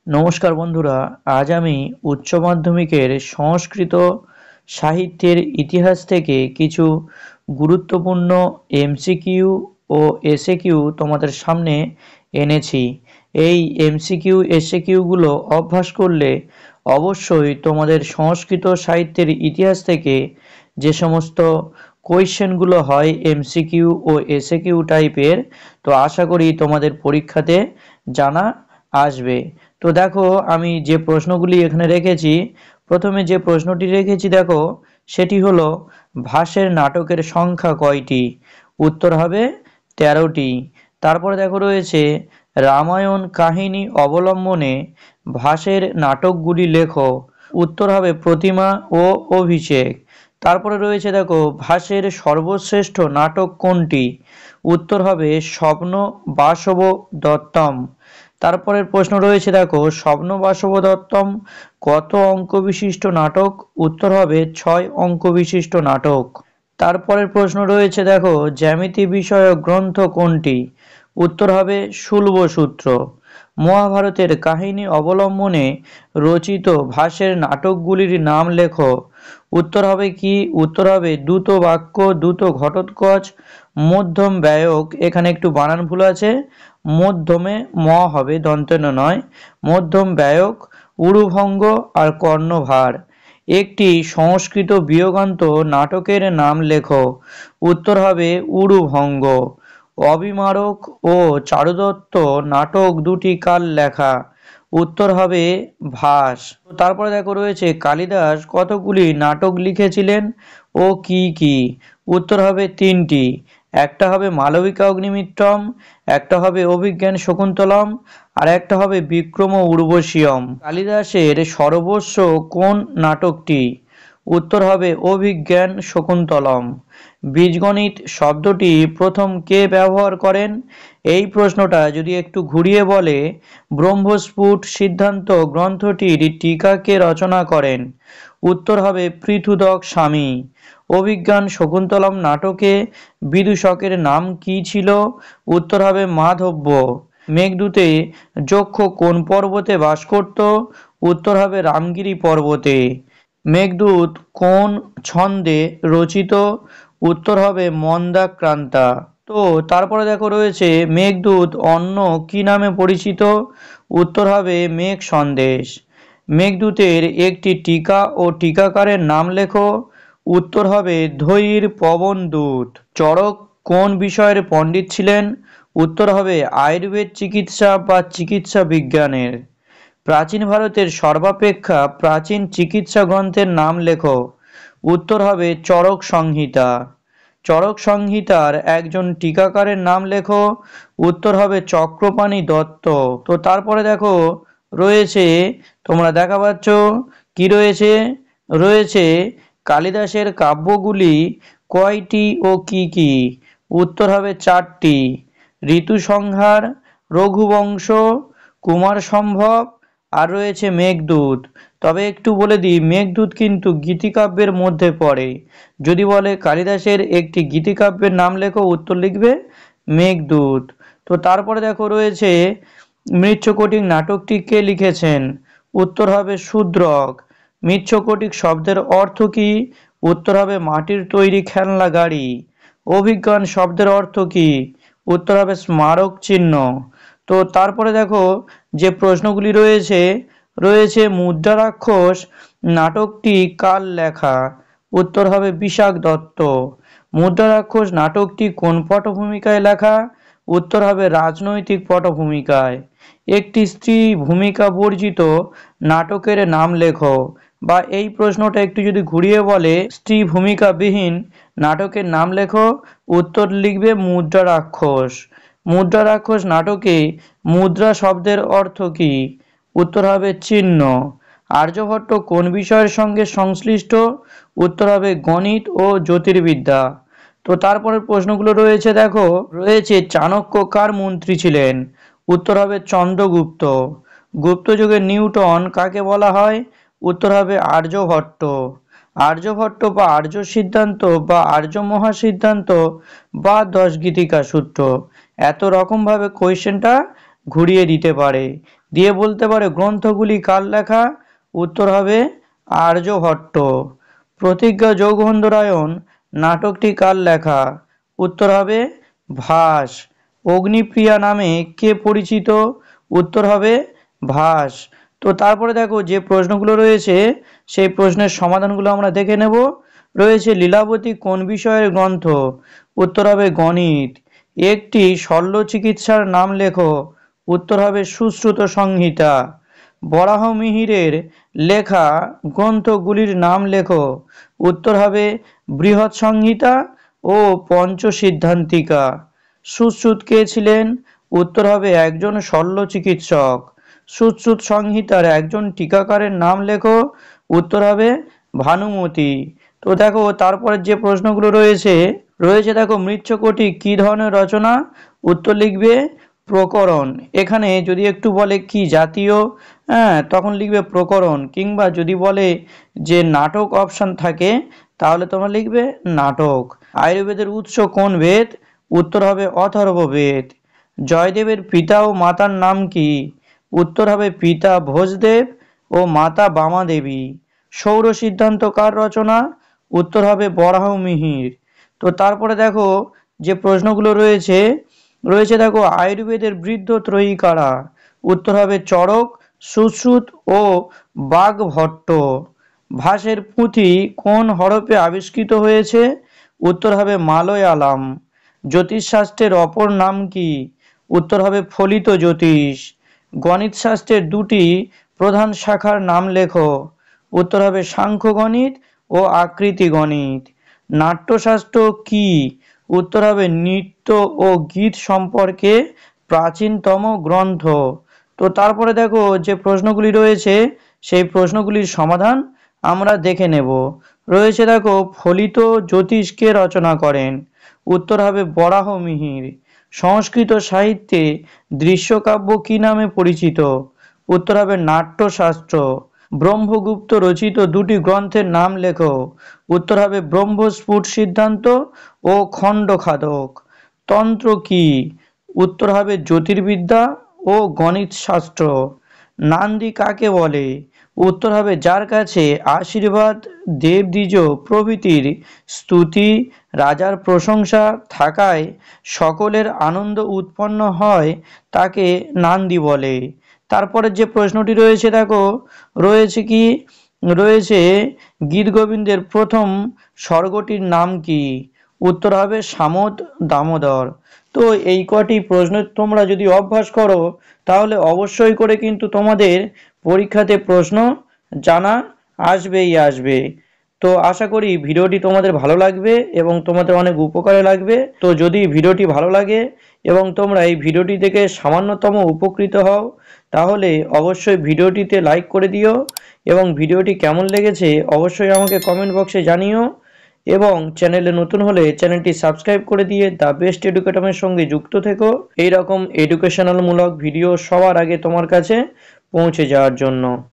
নমস্কার বন্ধুরা, আজ আমি উচ্চ মাধ্যমিকের সংস্কৃত সাহিত্যের ইতিহাস থেকে কিছু গুরুত্বপূর্ণ এমসিকিউ ও এসএকিউ তোমাদের সামনে এনেছি। এই এমসিকিউ এসএকিউগুলো অভ্যাস করলে অবশ্যই তোমাদের সংস্কৃত সাহিত্যের ইতিহাস থেকে যে সমস্ত কোয়েশ্চেনগুলো হয় এমসিকিউ ও এসএকিউ টাইপের, তো আশা করি তোমাদের পরীক্ষাতে জানা আসবে। তো দেখো, আমি যে প্রশ্নগুলি এখানে রেখেছি, প্রথমে যে প্রশ্নটি রেখেছি দেখো, সেটি হলো ভাসের নাটকের সংখ্যা কয়টি? উত্তর হবে 13টি। তারপরে দেখো রয়েছে রামায়ণ কাহিনী অবলম্বনে ভাসের নাটকগুলি লেখো। উত্তর হবে প্রতিমা ও অভিষেক। তারপরে রয়েছে দেখো ভাসের সর্বশ্রেষ্ঠ নাটক কোনটি? উত্তর হবে স্বপ্ন বাসব দত্তম। তারপরের প্রশ্ন রয়েছে দেখো স্বপ্নবাসব দত্তম কত অঙ্ক বিশিষ্ট নাটক? উত্তর হবে 6 অঙ্ক বিশিষ্ট নাটক। তারপরের প্রশ্ন রয়েছে দেখো জ্যামিতি বিষয়ক গ্রন্থ কোনটি? উত্তর হবে শুল্বসূত্র। মহাভারতের কাহিনী অবলম্বনে রচিত ভাসের নাটকগুলির নাম লেখো। উত্তর হবে কি? উত্তর হবে দ্রুত বাক্য, দ্রুত ঘটোৎকচ, মধ্যম ব্যয়ক। এখানে একটু বানান ভুল আছে, মধ্যমে ম হবে, দন্তেন নয়, মধ্যম ব্যয়ক, উরুভঙ্গ আর কর্ণভার। একটি সংস্কৃত বিয়োগান্ত নাটকের নাম লেখো। উত্তর হবে উরুভঙ্গ। অবিমারক ও চারুদত্ত নাটক দুটি কার লেখা? উত্তর হবে ভাস। তারপরে দেখো রয়েছে কালিদাস কতগুলি নাটক লিখেছিলেন ও কি কি? উত্তর হবে 3টি। একটা হবে মালবিকা অগ্নিমিত্রম, একটা হবে অভিজ্ঞান শকুন্তলম, আর একটা হবে বিক্রম উর্বশীয়ম। কালিদাসের সর্বস্ব কোন নাটকটি? উত্তর হবে অভিজ্ঞান শকুন্তলম। বীজগণিত শব্দটি প্রথম কে ব্যবহার করেন? এই প্রশ্নটা যদি একটু ঘুরিয়ে বলে, ব্রহ্মস্ফুট সিদ্ধান্ত গ্রন্থটির টিকা কে রচনা করেন? উত্তর হবে পৃথুদক স্বামী। অভিজ্ঞান শকুন্তলম নাটকে বিদূষকের নাম কি ছিল? উত্তর হবে মাধব্য। মেঘদূতে যক্ষ কোন পর্বতে বাস করত? উত্তর হবে রামগিরি পর্বতে। মেঘদূত কোন ছন্দে রচিত? উত্তর হবে মন্দাক্রান্তা। তো তারপরে দেখো রয়েছে মেঘদূত অন্য কি নামে পরিচিত? উত্তর হবে মেঘ সন্দেশ। মেঘদূতের একটি টিকা ও টিকাকারের নাম লেখো। উত্তর হবে ধৈর পবন দূত। চরক কোন বিষয়ের পণ্ডিত ছিলেন? উত্তর হবে আয়ুর্বেদ চিকিৎসা বা চিকিৎসা বিজ্ঞানের। প্রাচীন ভারতের সর্বাপেক্ষা প্রাচীন চিকিৎসা গ্রন্থের নাম লেখো। উত্তর হবে চরক সংহিতা। চরক সংহিতার একজন টিকাকারের নাম লেখো। উত্তর হবে চক্রপাণি দত্ত। তো তারপরে দেখো রয়েছে, তোমরা দেখা পাচ্ছ কি রয়েছে, রয়েছে কালিদাসের কাব্যগুলি কয়টি ও কি কি? উত্তর হবে 4টি। ঋতুসংহার, রঘুবংশ, কুমার সম্ভব, আর রয়েছে মেঘদূত। তবে একটু বলে দিই, মেঘদূত কিন্তু গীতিকাব্যের মধ্যে পড়ে। যদি বলে কালিদাসের একটি গীতিকাব্যের নাম লেখো, উত্তর লিখবে মেঘদূত। তো তারপরে দেখো রয়েছে মৃচ্ছকটিক নাটকটি কে লিখেছেন? উত্তর হবে শূদ্রক। মৃচ্ছকটিক শব্দের অর্থ কি? উত্তর হবে মাটির তৈরি খেলনা গাড়ি। অভিজ্ঞান শব্দের অর্থ কি? উত্তর হবে স্মারক চিহ্ন। তো তারপরে দেখো যে প্রশ্নগুলি রয়েছে, রয়েছে মুদ্রা রাক্ষস নাটকটি কার লেখা? উত্তর হবে বিশাখ দত্ত। মুদ্রা রাক্ষস নাটকটি কোন পটভূমিকায় লেখা? উত্তর হবে রাজনৈতিক পটভূমিকায়। একটি স্ত্রী ভূমিকা বর্জিত নাটকের নাম লেখো। বা এই প্রশ্নটা একটু যদি ঘুরিয়ে বলে স্ত্রী ভূমিকা বিহীন নাটকের নাম লেখো, উত্তর লিখবে মুদ্রা রাক্ষস। মুদ্রা রাক্ষস নাটকে মুদ্রা শব্দের অর্থ কি? উত্তর হবে চিহ্ন। আর্যভট্ট কোন বিষয়ের সঙ্গে সংশ্লিষ্ট? উত্তর হবে গণিত ও জ্যোতির্বিদ্যা। তো তারপরের প্রশ্নগুলো রয়েছে দেখো, রয়েছে চাণক্য কার মন্ত্রী ছিলেন? উত্তর হবে চন্দ্রগুপ্ত। গুপ্ত যুগের নিউটন কাকে বলা হয়? উত্তর হবে আর্যভট্ট। আর্যভট্ট বা আর্য সিদ্ধান্ত বা আর্য মহাসিদ্ধান্ত বা 10 গীতিকা সূত্র, এত রকমভাবে কোয়েশ্চেনটা ঘুরিয়ে দিতে পারে। দিয়ে বলতে পারে গ্রন্থগুলি কার লেখা, উত্তর হবে আর্যভট্ট। প্রতিজ্ঞা যোগবন্ধরায়ণ নাটকটি কার লেখা, উত্তর হবে ভাস। অগ্নিপ্রিয়া নামে কে পরিচিত, উত্তর হবে ভাস। তো তারপরে দেখো যে প্রশ্নগুলো রয়েছে সেই প্রশ্নের সমাধানগুলো আমরা দেখে নেব। রয়েছে লীলাবতী কোন বিষয়ের গ্রন্থ, উত্তর হবে গণিত। একটি শল্য চিকিৎসার নাম লেখো, উত্তর হবে সুশ্রুত সংহিতা। বরাহমিহিরের লেখা গ্রন্থগুলির নাম লেখো, উত্তর হবে বৃহৎ সংহিতা ও পঞ্চসিদ্ধান্তিকা। সুশ্রুত কে ছিলেন, উত্তর হবে একজন শল্য চিকিৎসক। সুশ্রুত সংহিতার একজন টিকাকারের নাম লেখো, উত্তর হবে ভানুমতি। তো দেখো তারপরে যে প্রশ্নগুলো রয়েছে দেখো মৃচ্ছকটিক কি ধরনের রচনা, উত্তর লিখবে প্রকরণ। এখানে যদি একটু বলে কি জাতীয়, তখন লিখবে প্রকরণ, কিংবা যদি বলে যে নাটক অপশন থাকে তাহলে তোমরা লিখবে নাটক। আয়ুর্বেদের উৎস কোন বেদ, উত্তর হবে অথর্ববেদ। জয়দেবের পিতা ও মাতার নাম কি, উত্তর হবে পিতা ভোজদেব ও মাতা বামাদেবী। সৌর সিদ্ধান্ত কার রচনা, উত্তর হবে বরাহমিহির। তো তারপরে দেখো যে প্রশ্নগুলো রয়েছে দেখো আয়ুর্বেদের বৃদ্ধ ত্রয়ী কারা, উত্তর হবে চরক, সুশ্রুত ও বাগভট্ট। ভাসের পুঁথি কোন হরপে আবিষ্কৃত হয়েছে, উত্তর হবে মালয়ালাম। জ্যোতিষশাস্ত্রের অপর নাম কি, উত্তর হবে ফলিত জ্যোতিষ। গণিত শাস্ত্রের দুটি প্রধান শাখার নাম লেখো, উত্তর হবে সাংখ্য গণিত ও আকৃতি গণিত। নাট্যশাস্ত্র কি, উত্তর হবে নৃত্য ও গীত সম্পর্কে প্রাচীনতম গ্রন্থ। তো তারপরে দেখো যে প্রশ্নগুলি রয়েছে সেই প্রশ্নগুলির সমাধান আমরা দেখে নেব। রয়েছে দেখো ফলিত জ্যোতিষ কে রচনা করেন, উত্তর হবে বরাহমিহির। সংস্কৃত সাহিত্যে দৃশ্যকাব্য কি নামে পরিচিত, উত্তর হবে নাট্যশাস্ত্র। ব্রহ্মগুপ্ত রচিত দুটি গ্রন্থের নাম লেখো, উত্তর হবে ব্রহ্মস্ফুট সিদ্ধান্ত ও খণ্ডখাদক। তন্ত্র কি, উত্তর হবে জ্যোতির্বিদ্যা ও গণিত শাস্ত্র। নান্দি কাকে বলে, উত্তর হবে যার কাছে আশীর্বাদ, দেবদ্বিজ প্রভৃতির স্তুতি, রাজার প্রশংসা থাকায় সকলের আনন্দ উৎপন্ন হয় তাকে নান্দি বলে। তারপরে যে প্রশ্নটি রয়েছে দেখো রয়েছে গীতগোবিন্দের প্রথম স্বর্গটির নাম কি, উত্তর হবে সামদ দামোদর। তো এই কটি প্রশ্ন তোমরা যদি অভ্যাস করো তাহলে অবশ্যই করে কিন্তু তোমাদের পরীক্ষাতে প্রশ্ন জানা আসবে। তো আশা করি ভিডিওটি তোমাদের ভালো লাগবে এবং তোমাদের অনেক উপকারে লাগবে। তো যদি ভিডিওটি ভালো লাগে এবং তোমরা এই ভিডিওটি থেকে সামান্যতম উপকৃত হও তাহলে অবশ্যই ভিডিওটিতে লাইক করে দিও এবং ভিডিওটি কেমন লেগেছে অবশ্যই আমাকে কমেন্ট বক্সে জানিও এবং চ্যানেলে নতুন হলে চ্যানেলটি সাবস্ক্রাইব করে দিয়ে দ্য বেস্ট এডুকেটমের সঙ্গে যুক্ত থেকো এই রকম এডুকেশনাল মূলক ভিডিও সবার আগে তোমার কাছে পৌঁছে যাওয়ার জন্য।